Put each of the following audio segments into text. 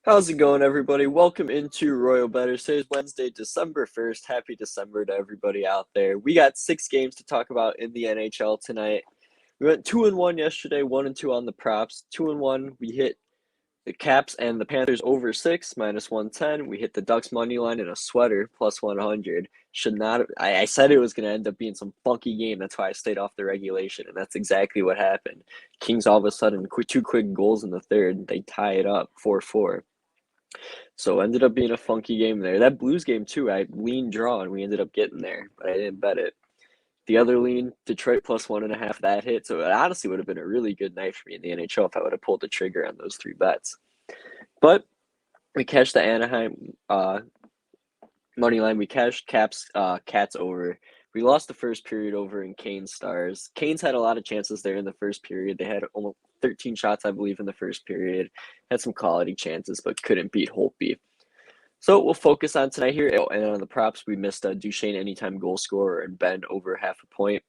How's it going, everybody? Welcome into Royal Bettors. Today's Wednesday, December 1st. Happy December to everybody out there. We got 6 games to talk about in the NHL tonight. We went 2-1 yesterday, 1-2 on the props. 2-1, we hit the Caps and the Panthers over 6, -110. We hit the Ducks money line in a sweater, +100. Should not. I said it was going to end up being some funky game. That's why I stayed off the regulation, and that's exactly what happened. Kings all of a sudden, two quick goals in the third. They tie it up 4-4. So it ended up being a funky game there. That Blues game too, I lean draw and we ended up getting there, but I didn't bet it. The other lean, Detroit +1.5, that hit. So it honestly would have been a really good night for me in the NHL if I would have pulled the trigger on those 3 bets. But we cashed the Anaheim money line. We cashed Cats over. We lost the first period over in Canes Stars. Canes had a lot of chances there in the first period. They had almost 13 shots, I believe, in the first period. Had some quality chances, but couldn't beat Holtby. So we'll focus on tonight here. Oh, and on the props, we missed a Duchesne anytime goal scorer and Ben over half a point.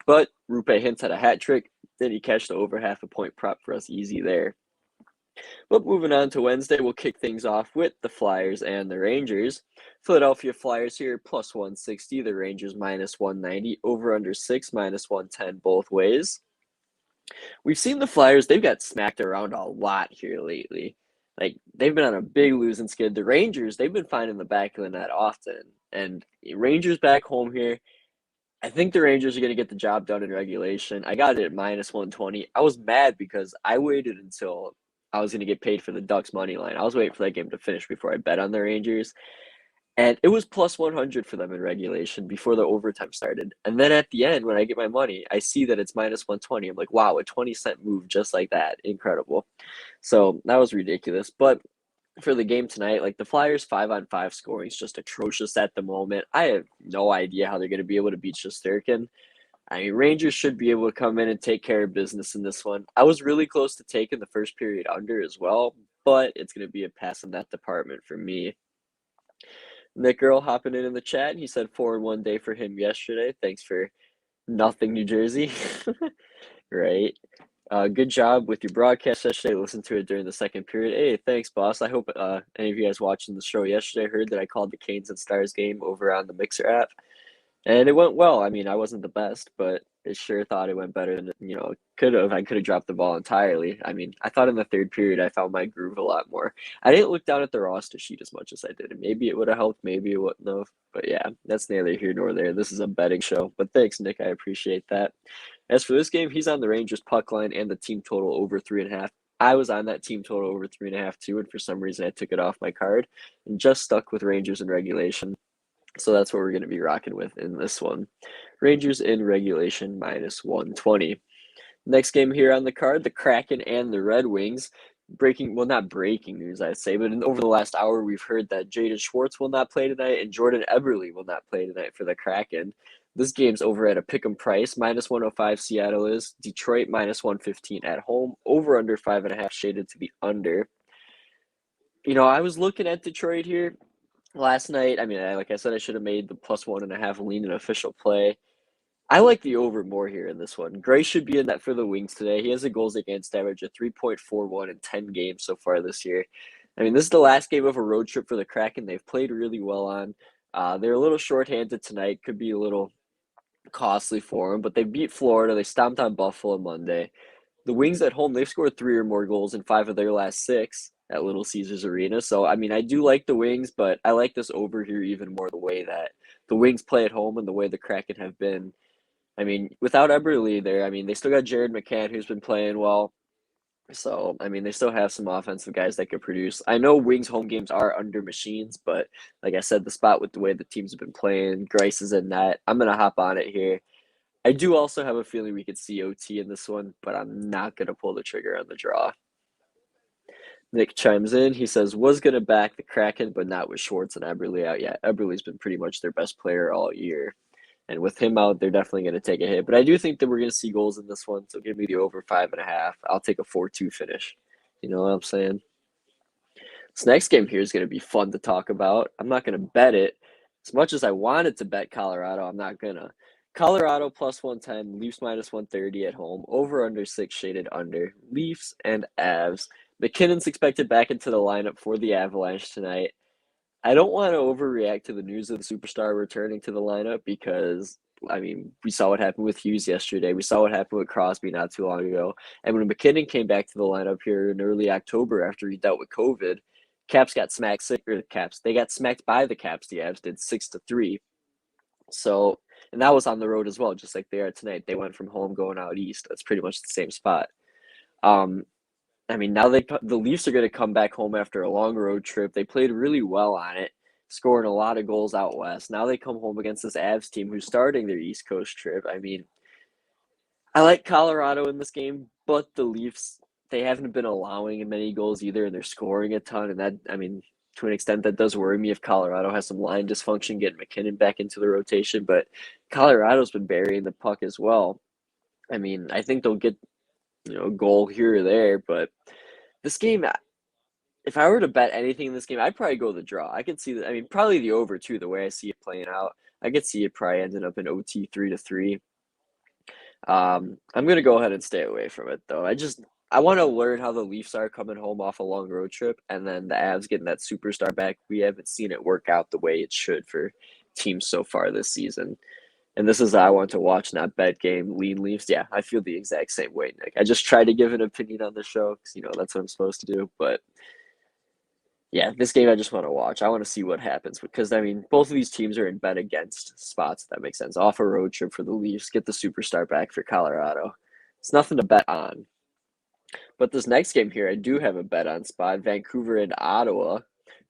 But Rupe Hintz had a hat trick. Then he cashed the over half a point prop for us easy there. But moving on to Wednesday, we'll kick things off with the Flyers and the Rangers. Philadelphia Flyers here +160. The Rangers -190. Over under 6 -110 both ways. We've seen the Flyers, they've got smacked around a lot here lately. Like, they've been on a big losing skid. The Rangers, they've been finding the back of the net often. And Rangers back home here, I think the Rangers are going to get the job done in regulation. I got it at -120. I was mad because I waited until I was going to get paid for the Ducks money line. I was waiting for that game to finish before I bet on the Rangers. And it was +100 for them in regulation before the overtime started. And then at the end, when I get my money, I see that it's -120. I'm like, wow, a 20-cent move just like that. Incredible. So that was ridiculous. But for the game tonight, like the Flyers 5-on-5 scoring is just atrocious at the moment. I have no idea how they're going to be able to beat Shesterkin. I mean, Rangers should be able to come in and take care of business in this one. I was really close to taking the first period under as well, but it's going to be a pass in that department for me. Nick Earl hopping in the chat. He said 4-1 day for him yesterday. Thanks for nothing, New Jersey. Right. Good job with your broadcast yesterday. Listened to it during the second period. Hey, thanks, boss. I hope any of you guys watching the show yesterday heard that I called the Canes and Stars game over on the Mixer app. And it went well. I mean, I wasn't the best, but it sure thought it went better than, could have. I could have dropped the ball entirely. I mean, I thought in the third period I found my groove a lot more. I didn't look down at the roster sheet as much as I did. Maybe it would have helped, maybe it wouldn't have. But yeah, that's neither here nor there. This is a betting show. But thanks, Nick. I appreciate that. As for this game, he's on the Rangers puck line and the team total over 3.5. I was on that team total over 3.5 too, and for some reason I took it off my card and just stuck with Rangers in regulation. So that's what we're going to be rocking with in this one. Rangers in regulation -120. Next game here on the card, the Kraken and the Red Wings. Not breaking news, I'd say, but over the last hour, we've heard that Jaden Schwartz will not play tonight and Jordan Eberle will not play tonight for the Kraken. This game's over at a pick'em price. -105 Seattle is. Detroit -115 at home. Over under 5.5 shaded to the under. I was looking at Detroit here last night. I mean, like I said, I should have made the +1.5 lean an official play. I like the over more here in this one. Gray should be in that for the Wings today. He has a goals against average of 3.41 in 10 games so far this year. I mean, this is the last game of a road trip for the Kraken. They've played really well on. They're a little shorthanded tonight. Could be a little costly for them, but they beat Florida. They stomped on Buffalo Monday. The Wings at home, they've scored 3 or more goals in 5 of their last 6 at Little Caesars Arena. So, I mean, I do like the Wings, but I like this over here even more the way that the Wings play at home and the way the Kraken have been. I mean, without Eberle there, I mean, they still got Jared McCann, who's been playing well. So, I mean, they still have some offensive guys that could produce. I know Wings home games are under machines, but like I said, the spot with the way the teams have been playing, Grice is in that. I'm going to hop on it here. I do also have a feeling we could see OT in this one, but I'm not going to pull the trigger on the draw. Nick chimes in. He says, was going to back the Kraken, but not with Schwartz and Eberle out yet. Eberle's been pretty much their best player all year. And with him out, they're definitely going to take a hit. But I do think that we're going to see goals in this one. So give me the over 5.5. I'll take a 4-2 finish. You know what I'm saying? This next game here is going to be fun to talk about. I'm not going to bet it. As much as I wanted to bet Colorado, I'm not going to. Colorado +110, Leafs -130 at home. Over under 6 shaded under. Leafs and Avs. McKinnon's expected back into the lineup for the Avalanche tonight. I don't want to overreact to the news of the superstar returning to the lineup because, I mean, we saw what happened with Hughes yesterday. We saw what happened with Crosby not too long ago. And when McKinnon came back to the lineup here in early October after he dealt with COVID, Caps got smacked, or the Caps, they got smacked by the Caps. The Avs did 6-3. So, and that was on the road as well, just like they are tonight. They went from home going out east. That's pretty much the same spot. I mean, now the Leafs are going to come back home after a long road trip. They played really well on it, scoring a lot of goals out west. Now they come home against this Avs team who's starting their East Coast trip. I mean, I like Colorado in this game, but the Leafs, they haven't been allowing many goals either, and they're scoring a ton. And that, I mean, to an extent, that does worry me if Colorado has some line dysfunction, getting McKinnon back into the rotation. But Colorado's been burying the puck as well. I mean, I think they'll get, a goal here or there, but this game, if I were to bet anything in this game, I'd probably go the draw. I could see that. I mean, probably the over too. The way I see it playing out, I could see it probably ending up in OT 3-3. I'm gonna go ahead and stay away from it though. I want to learn how the Leafs are coming home off a long road trip, and then the Avs getting that superstar back. We haven't seen it work out the way it should for teams so far this season. And this is I want to watch, not bet game, lean Leafs. Yeah, I feel the exact same way, Nick. I just try to give an opinion on the show because, that's what I'm supposed to do. But yeah, this game I just want to watch. I want to see what happens because, I mean, both of these teams are in bet against spots, if that makes sense. Off a road trip for the Leafs, get the superstar back for Colorado. It's nothing to bet on. But this next game here, I do have a bet on spot. Vancouver and Ottawa.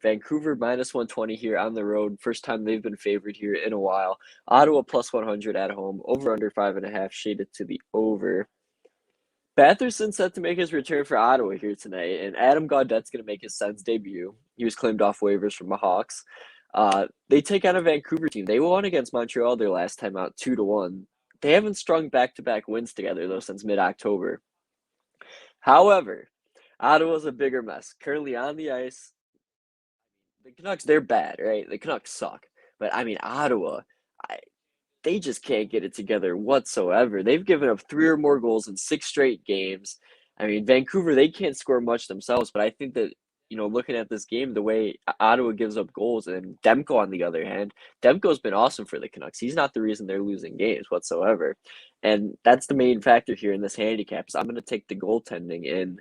Vancouver minus 120 here on the road. First time they've been favored here in a while. Ottawa plus 100 at home. Over under 5.5, shaded to the over. Batherson set to make his return for Ottawa here tonight, and Adam Gaudette's going to make his Sens debut. He was claimed off waivers from the Hawks. They take on a Vancouver team. They won against Montreal their last time out 2-1. They haven't strung back-to-back wins together, though, since mid-October. However, Ottawa's a bigger mess. Currently on the ice, the Canucks, they're bad, right? The Canucks suck. But, I mean, Ottawa, they just can't get it together whatsoever. They've given up 3 or more goals in 6 straight games. I mean, Vancouver, they can't score much themselves, but I think that, looking at this game, the way Ottawa gives up goals, and Demko, on the other hand, Demko's been awesome for the Canucks. He's not the reason they're losing games whatsoever. And that's the main factor here in this handicap. So I'm going to take the goaltending in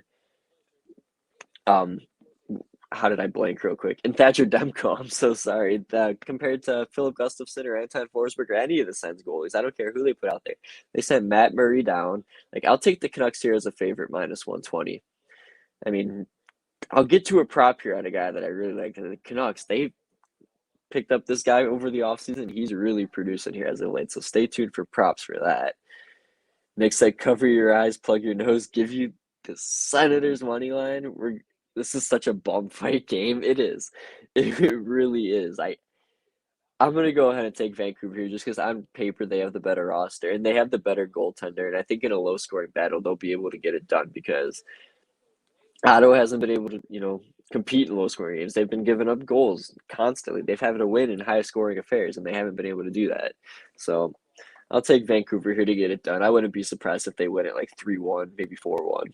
how did I blank real quick? And Thatcher Demko, I'm so sorry. Compared to Philip Gustafsson or Anton Forsberg or any of the Sens goalies, I don't care who they put out there. They sent Matt Murray down. Like, I'll take the Canucks here as a favorite minus 120. I mean, I'll get to a prop here on a guy that I really like. The Canucks, they picked up this guy over the offseason. He's really producing here as of late, so stay tuned for props for that. Nick said, cover your eyes, plug your nose, give you the Senators money line. This is such a bum fight game. It is. It really is. I'm going to go ahead and take Vancouver here just because on paper they have the better roster and they have the better goaltender. And I think in a low-scoring battle, they'll be able to get it done because Ottawa hasn't been able to, compete in low-scoring games. They've been giving up goals constantly. They've had to win in high-scoring affairs, and they haven't been able to do that. So I'll take Vancouver here to get it done. I wouldn't be surprised if they win it like 3-1, maybe 4-1.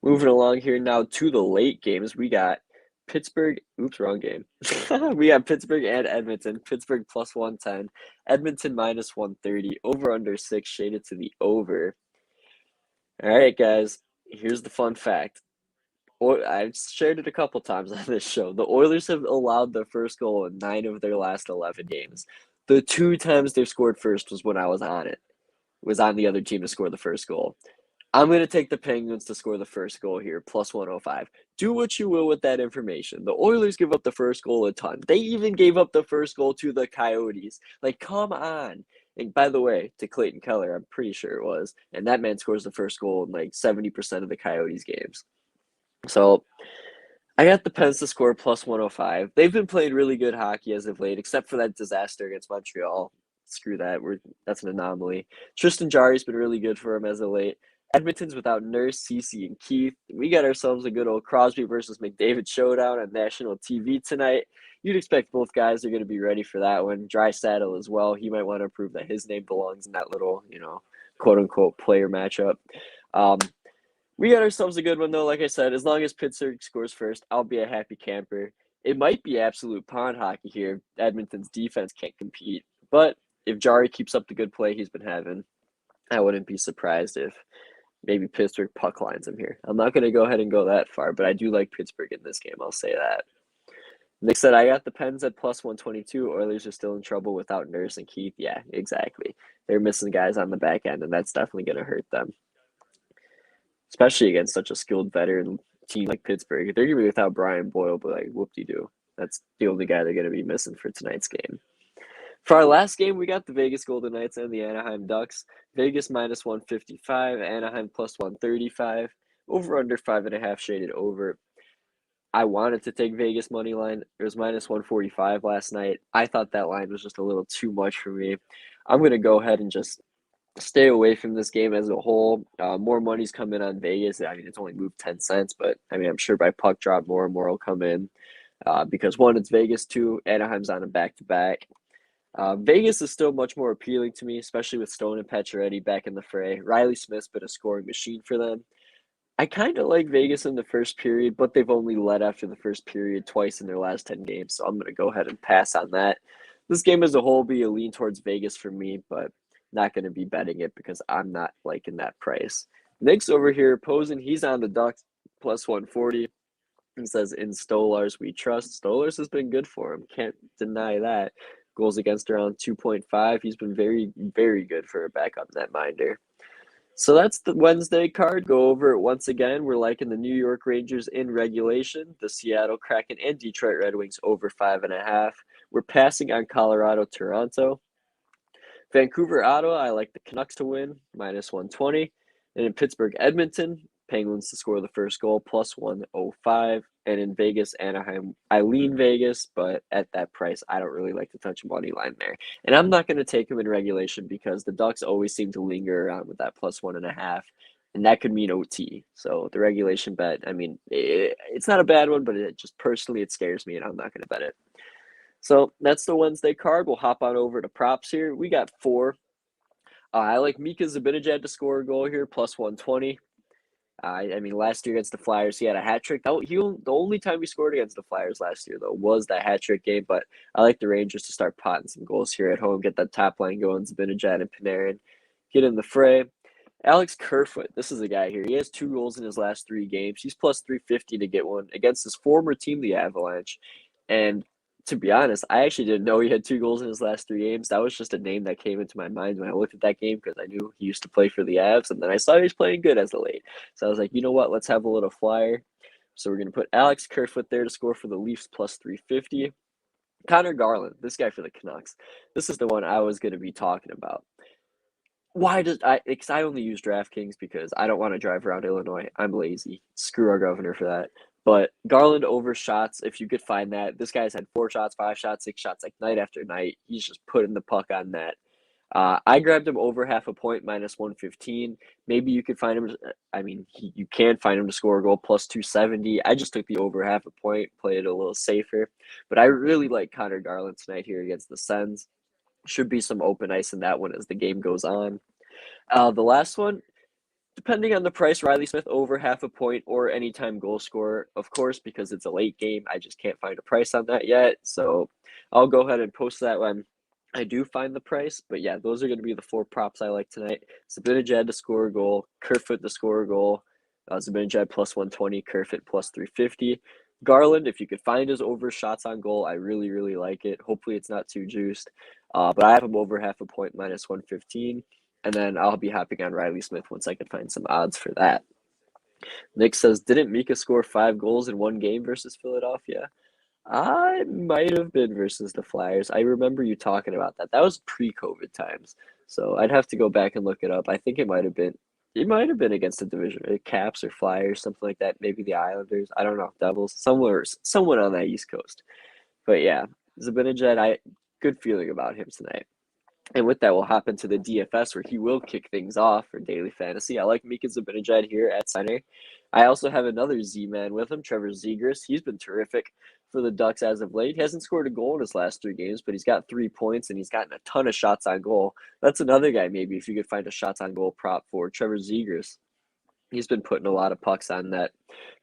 Moving along here now to the late games, we got Pittsburgh. Oops, wrong game. We got Pittsburgh and Edmonton. Pittsburgh plus 110. Edmonton minus 130. Over under 6, shaded to the over. All right, guys. Here's the fun fact. I've shared it a couple times on this show. The Oilers have allowed their first goal in 9 of their last 11 games. The 2 times they've scored first was when I was on it. Was on the other team to score the first goal. I'm going to take the Penguins to score the first goal here, plus 105. Do what you will with that information. The Oilers give up the first goal a ton. They even gave up the first goal to the Coyotes. Like, come on. And by the way, to Clayton Keller, I'm pretty sure it was. And that man scores the first goal in like 70% of the Coyotes games. So I got the Pens to score plus 105. They've been playing really good hockey as of late, except for that disaster against Montreal. Screw that. That's an anomaly. Tristan Jarry's been really good for him as of late. Edmonton's without Nurse, Cece, and Keith. We got ourselves a good old Crosby versus McDavid showdown on national TV tonight. You'd expect both guys are going to be ready for that one. Draisaitl as well. He might want to prove that his name belongs in that little, quote-unquote player matchup. We got ourselves a good one, though. Like I said, as long as Pittsburgh scores first, I'll be a happy camper. It might be absolute pond hockey here. Edmonton's defense can't compete. But if Jari keeps up the good play he's been having, I wouldn't be surprised if maybe Pittsburgh puck lines him here. I'm not going to go ahead and go that far, but I do like Pittsburgh in this game. I'll say that. Nick said, I got the Pens at plus 122. Oilers are still in trouble without Nurse and Keith. Yeah, exactly. They're missing guys on the back end, and that's definitely going to hurt them, especially against such a skilled veteran team like Pittsburgh. They're going to be without Brian Boyle, but like, whoop-de-doo. That's the only guy they're going to be missing for tonight's game. For our last game, we got the Vegas Golden Knights and the Anaheim Ducks. Vegas minus 155, Anaheim plus 135. Over under 5.5 shaded over. I wanted to take Vegas money line. It was minus 145 last night. I thought that line was just a little too much for me. I'm going to go ahead and just stay away from this game as a whole. More money's coming on Vegas. I mean, it's only moved 10 cents, but I mean, I'm sure by puck drop, more and more will come in because one, it's Vegas, two, Anaheim's on a back-to-back. Vegas is still much more appealing to me, especially with Stone and Pacioretty back in the fray. Riley Smith's been a scoring machine for them. I kind of like Vegas in the first period, but they've only led after the first period twice in their last 10 games, so I'm going to go ahead and pass on that. This game as a whole be a lean towards Vegas for me, but not going to be betting it because I'm not liking that price. Nick's over here posing. He's on the Ducks plus 140. He says, in Stolars we trust. Stolars has been good for him. Can't deny that. Goals against around 2.5. He's been very, very good for a backup netminder. So that's the Wednesday card. Go over it once again. We're liking the New York Rangers in regulation, the Seattle Kraken and Detroit Red Wings over 5.5. We're passing on Colorado, Toronto. Vancouver, Ottawa, I like the Canucks to win, minus 120. And in Pittsburgh, Edmonton, Penguins to score the first goal, plus 105. And in Vegas, Anaheim, I lean Vegas, but at that price, I don't really like to touch a money line there. And I'm not going to take them in regulation because the Ducks always seem to linger around with that plus 1.5. And that could mean OT. So the regulation bet, I mean, it's not a bad one, but it just personally, it scares me and I'm not going to bet it. So that's the Wednesday card. We'll hop on over to props here. We got 4. I like Mika Zibanejad to score a goal here, plus 120. I mean, last year against the Flyers, he had a hat trick. The only time he scored against the Flyers last year, though, was that hat trick game. But I like the Rangers to start potting some goals here at home, get that top line going. Zibanejad and Panarin get in the fray. Alex Kerfoot, this is a guy here. He has 2 goals in his last 3 games. He's plus 350 to get one against his former team, the Avalanche. And to be honest, I actually didn't know he had 2 goals in his last 3 games. That was just a name that came into my mind when I looked at that game because I knew he used to play for the Avs, and then I saw he was playing good as of late. So I was like, you know what? Let's have a little flyer. So we're going to put Alex Kerfoot there to score for the Leafs, plus 350. Connor Garland, this guy for the Canucks. This is the one I was going to be talking about. Because I only use DraftKings because I don't want to drive around Illinois. I'm lazy. Screw our governor for that. But Garland over shots, if you could find that. This guy's had 4 shots, 5 shots, 6 shots, like night after night. He's just putting the puck on net. I grabbed him over half a point, minus 115. Maybe you could find him. I mean, you can find him to score a goal, plus 270. I just took the over half a point, played it a little safer. But I really like Connor Garland tonight here against the Sens. Should be some open ice in that one as the game goes on. The last one, depending on the price, Riley Smith over half a point or anytime goal scorer, of course, because it's a late game. I just can't find a price on that yet. So I'll go ahead and post that when I do find the price. But yeah, those are going to be the 4 props I like tonight. Zibanejad to score a goal, Kerfoot to score a goal, Zibanejad plus 120, Kerfoot plus 350. Garland, if you could find his over shots on goal, I really, really like it. Hopefully it's not too juiced. But I have him over half a point, minus 115. And then I'll be hopping on Riley Smith once I can find some odds for that. Nick says, didn't Mika score 5 goals in 1 game versus Philadelphia? I might have been versus the Flyers. I remember you talking about that. That was pre-COVID times. So I'd have to go back and look it up. I think it might have been against the division, Caps or Flyers, something like that. Maybe the Islanders. I don't know. Devils. Someone on that East Coast. But yeah, Zibanejad, good feeling about him tonight. And with that, we'll hop into the DFS where he will kick things off for daily fantasy. I like Mika Zibanejad here at center. I also have another Z-man with him, Trevor Zegras. He's been terrific for the Ducks as of late. He hasn't scored a goal in his last 3 games, but he's got 3 points and he's gotten a ton of shots on goal. That's another guy maybe if you could find a shots on goal prop for Trevor Zegras. He's been putting a lot of pucks on net.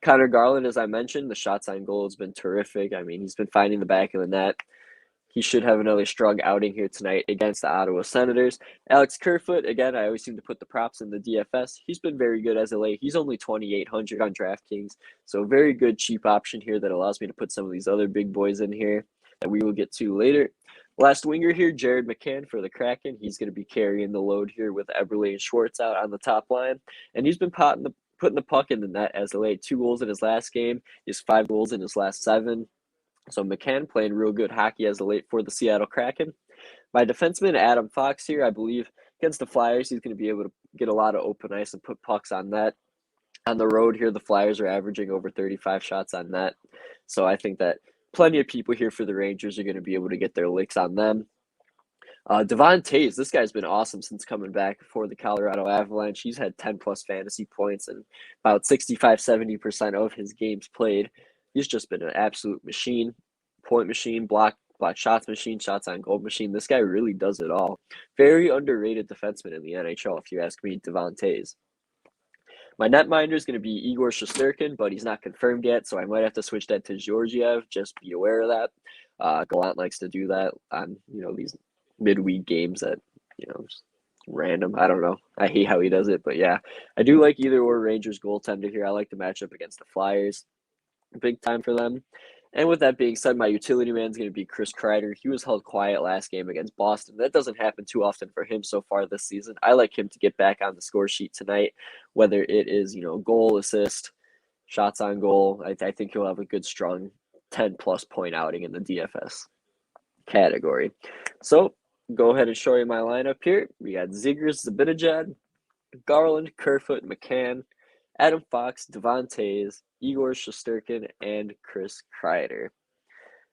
Connor Garland, as I mentioned, the shots on goal has been terrific. I mean, he's been finding the back of the net. He should have another strong outing here tonight against the Ottawa Senators. Alex Kerfoot, again, I always seem to put the props in the DFS. He's been very good as of late. He's only 2,800 on DraftKings, so very good cheap option here that allows me to put some of these other big boys in here that we will get to later. Last winger here, Jared McCann for the Kraken. He's going to be carrying the load here with Eberle and Schwartz out on the top line, and he's been putting the puck in the net as of late. 2 goals in his last game. He has 5 goals in his last 7. So McCann playing real good hockey as of late for the Seattle Kraken. My defenseman, Adam Fox here, I believe against the Flyers, he's going to be able to get a lot of open ice and put pucks on net. On the road here, the Flyers are averaging over 35 shots on net. So I think that plenty of people here for the Rangers are going to be able to get their licks on them. Devon Taves, this guy's been awesome since coming back for the Colorado Avalanche. He's had 10-plus fantasy points and about 65-70% of his games played. He's just been an absolute machine, point machine, block shots machine, shots on goal machine. This guy really does it all. Very underrated defenseman in the NHL, if you ask me, Devon Taves. My netminder is going to be Igor Shesterkin, but he's not confirmed yet, so I might have to switch that to Georgiev. Just be aware of that. Gallant likes to do that on these midweek games that just random. I don't know. I hate how he does it, but yeah, I do like either or Rangers goaltender here. I like the matchup against the Flyers. Big time for them. And with that being said, my utility man is going to be Chris Kreider. He was held quiet last game against Boston. That doesn't happen too often for him so far this season. I like him to get back on the score sheet tonight, whether it is, goal, assist, shots on goal. I think he'll have a good, strong 10-plus point outing in the DFS category. So go ahead and show you my lineup here. We got Zegras, Zibanejad, Garland, Kerfoot, McCann, Adam Fox, Devon Taves, Igor Shesterkin, and Chris Kreider.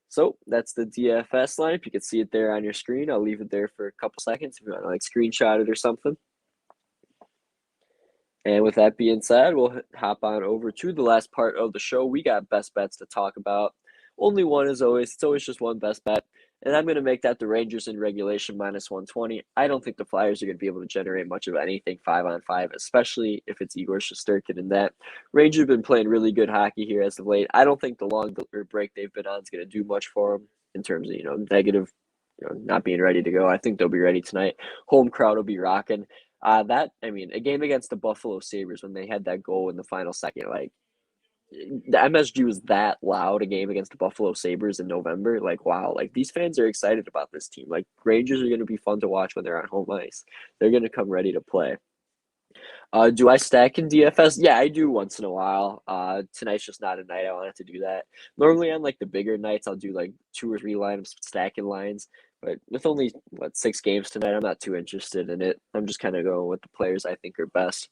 So that's the DFS lineup. You can see it there on your screen. I'll leave it there for a couple seconds if you want to screenshot it or something. And with that being said, we'll hop on over to the last part of the show. We got best bets to talk about. Only one as always. It's always just one best bet. And I'm going to make that the Rangers in regulation -120. I don't think the Flyers are going to be able to generate much of anything 5-on-5, especially if it's Igor Shesterkin in that. Rangers have been playing really good hockey here as of late. I don't think the long break they've been on is going to do much for them in terms of, negative, not being ready to go. I think they'll be ready tonight. Home crowd will be rocking. A game against the Buffalo Sabres when they had that goal in the final second, the MSG was that loud, a game against the Buffalo Sabres in November. Wow, these fans are excited about this team. Rangers are going to be fun to watch when they're on home ice. They're going to come ready to play. Do I stack in DFS? Yeah, I do once in a while. Tonight's just not a night I wanted to do that. Normally on the bigger nights, I'll do 2 or 3 lineups, stacking lines. But with only 6 games tonight, I'm not too interested in it. I'm just kind of going with the players I think are best.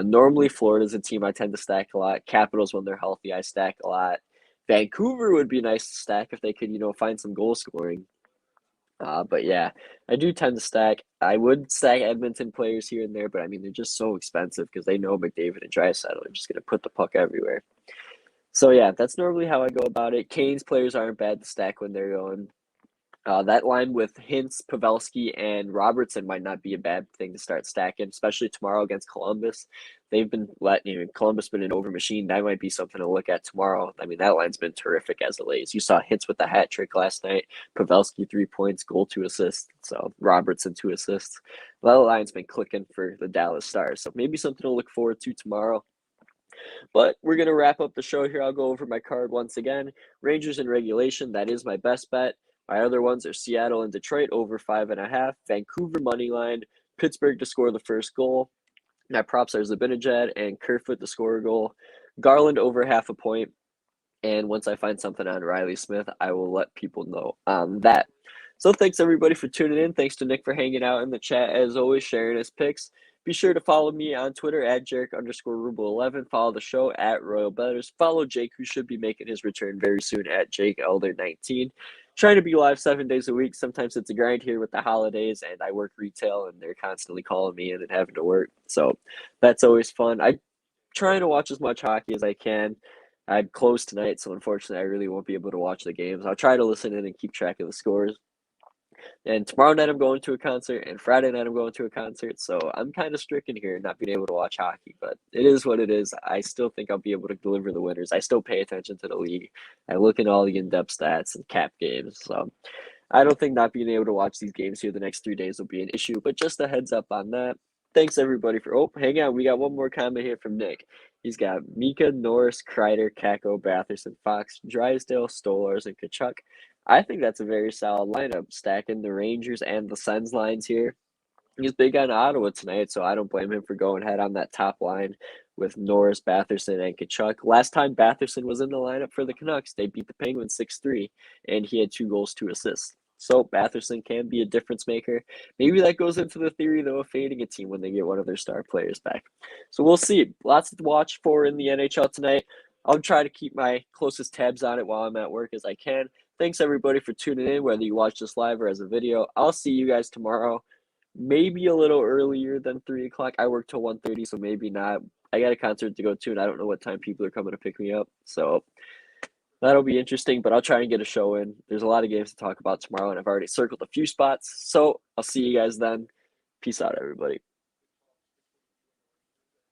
Normally, Florida's a team I tend to stack a lot. Capitals, when they're healthy, I stack a lot. Vancouver would be nice to stack if they could, find some goal scoring. But yeah, I do tend to stack. I would stack Edmonton players here and there, but they're just so expensive because they know McDavid and Draisaitl are just going to put the puck everywhere. So yeah, that's normally how I go about it. Canes players aren't bad to stack when they're going. That line with Hintz, Pavelski, and Robertson might not be a bad thing to start stacking, especially tomorrow against Columbus. They've been Columbus been an over machine. That might be something to look at tomorrow. That line's been terrific as of late. You saw Hintz with the hat trick last night. Pavelski 3 points, goal 2 assists. So Robertson 2 assists. That line's been clicking for the Dallas Stars. So maybe something to look forward to tomorrow. But we're going to wrap up the show here. I'll go over my card once again. Rangers in regulation, that is my best bet. My other ones are Seattle and Detroit over 5.5, Vancouver money line, Pittsburgh to score the first goal. My props are Zibanejad and Kerfoot to score a goal, Garland over 0.5 point. And once I find something on Riley Smith, I will let people know on that. So thanks everybody for tuning in. Thanks to Nick for hanging out in the chat as always, sharing his picks. Be sure to follow me on Twitter at Jarek_Ruble11. Follow the show at Royal Bettors. Follow Jake, who should be making his return very soon at Jake Elder 19. Trying to be live 7 days a week. Sometimes it's a grind here with the holidays, and I work retail, and they're constantly calling me in and having to work. So that's always fun. I'm trying to watch as much hockey as I can. I'm closed tonight, so unfortunately I really won't be able to watch the games. I'll try to listen in and keep track of the scores. And tomorrow night I'm going to a concert, and Friday night I'm going to a concert. So I'm kind of stricken here, not being able to watch hockey, but it is what it is. I still think I'll be able to deliver the winners. I still pay attention to the league. I look at all the in-depth stats and cap games. So I don't think not being able to watch these games here the next 3 days will be an issue, but just a heads up on that. Thanks everybody for. Oh, hang on, we got one more comment here from Nick. He's got Mika, Norris, Kreider, Kako, Batherson, Fox, Drysdale, Stolars, and Kachuk. I think that's a very solid lineup, stacking the Rangers and the Sens lines here. He's big on Ottawa tonight, so I don't blame him for going ahead on that top line with Norris, Batherson, and Kachuk. Last time Batherson was in the lineup for the Canucks, they beat the Penguins 6-3, and he had 2 goals, 2 assists. So Batherson can be a difference maker. Maybe that goes into the theory, though, of fading a team when they get one of their star players back. So we'll see. Lots to watch for in the NHL tonight. I'll try to keep my closest tabs on it while I'm at work as I can. Thanks, everybody, for tuning in, whether you watch this live or as a video. I'll see you guys tomorrow. Maybe a little earlier than 3 o'clock. I work till 1:30, so maybe not. I got a concert to go to, and I don't know what time people are coming to pick me up. So that'll be interesting, but I'll try and get a show in. There's a lot of games to talk about tomorrow, and I've already circled a few spots. So I'll see you guys then. Peace out, everybody.